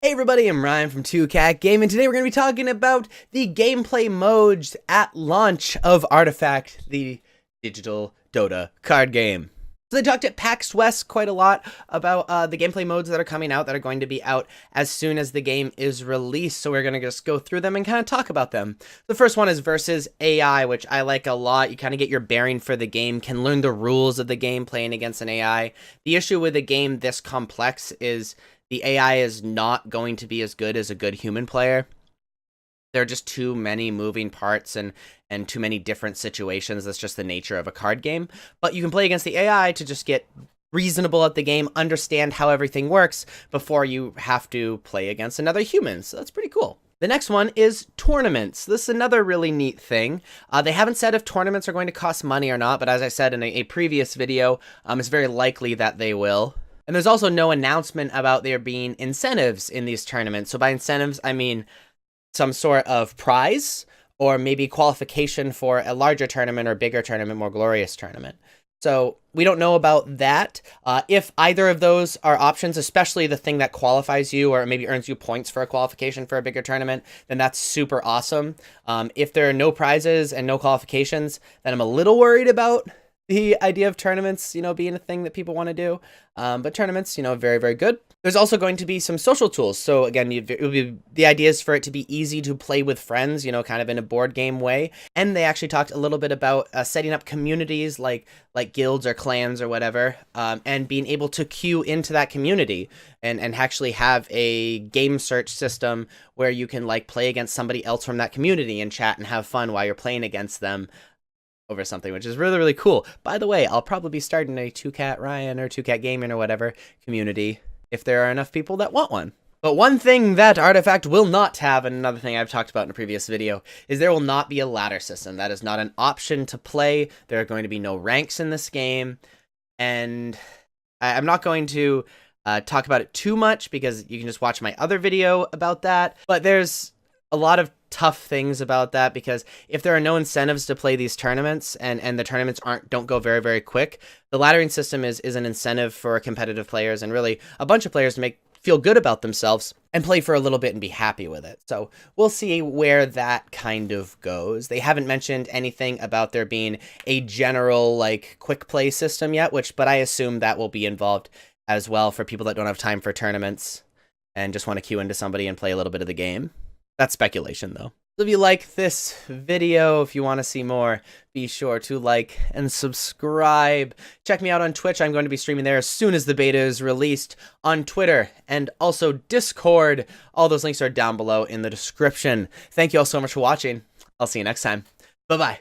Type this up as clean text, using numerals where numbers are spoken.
Hey everybody, I'm Ryan from 2Cat Game, and today we're going to be talking about the gameplay modes at launch of Artifact, the digital Dota card game. So they talked at PAX West quite a lot about the gameplay modes that are coming out that are going to be out as soon as the game is released, so we're going to just go through them and kind of talk about them. The first one is versus AI, which I like a lot. You kind of get your bearing for the game, can learn the rules of the game playing against an AI. The issue with a game this complex is the AI is not going to be as good as a good human player. There are just too many moving parts and too many different situations. That's just the nature of a card game. But you can play against the AI to just get reasonable at the game, understand how everything works before you have to play against another human. So that's pretty cool. The next one is tournaments. This is another really neat thing. They haven't said if tournaments are going to cost money or not, but as I said in a previous video, it's very likely that they will. And there's also no announcement about there being incentives in these tournaments. So by incentives, I mean some sort of prize or maybe qualification for a larger tournament or bigger tournament, more glorious tournament. So we don't know about that. If either of those are options, especially the thing that qualifies you or maybe earns you points for a qualification for a bigger tournament, then that's super awesome. If there are no prizes and no qualifications, then I'm a little worried about the idea of tournaments, being a thing that people want to do. But tournaments, very, very good. There's also going to be some social tools. So again, the idea is for it to be easy to play with friends, kind of in a board game way. And they actually talked a little bit about setting up communities like guilds or clans or whatever, and being able to queue into that community and actually have a game search system where you can play against somebody else from that community and chat and have fun while you're playing against them over something, which is really, really cool. By the way, I'll probably be starting a 2Cat Ryan or 2Cat Gaming or whatever community if there are enough people that want one. But one thing that Artifact will not have, and another thing I've talked about in a previous video, is there will not be a ladder system. That is not an option to play. There are going to be no ranks in this game. And I'm not going to talk about it too much because you can just watch my other video about that. But there's a lot of tough things about that, because if there are no incentives to play these tournaments and the tournaments don't go very, very quick, the laddering system is an incentive for competitive players and really a bunch of players to feel good about themselves and play for a little bit and be happy with it. So we'll see where that kind of goes. They haven't mentioned anything about there being a general quick play system yet, but I assume that will be involved as well for people that don't have time for tournaments and just want to queue into somebody and play a little bit of the game. That's speculation, though. So if you like this video, if you want to see more, be sure to like and subscribe. Check me out on Twitch. I'm going to be streaming there as soon as the beta is released, on Twitter, and also Discord. All those links are down below in the description. Thank you all so much for watching. I'll see you next time. Bye-bye.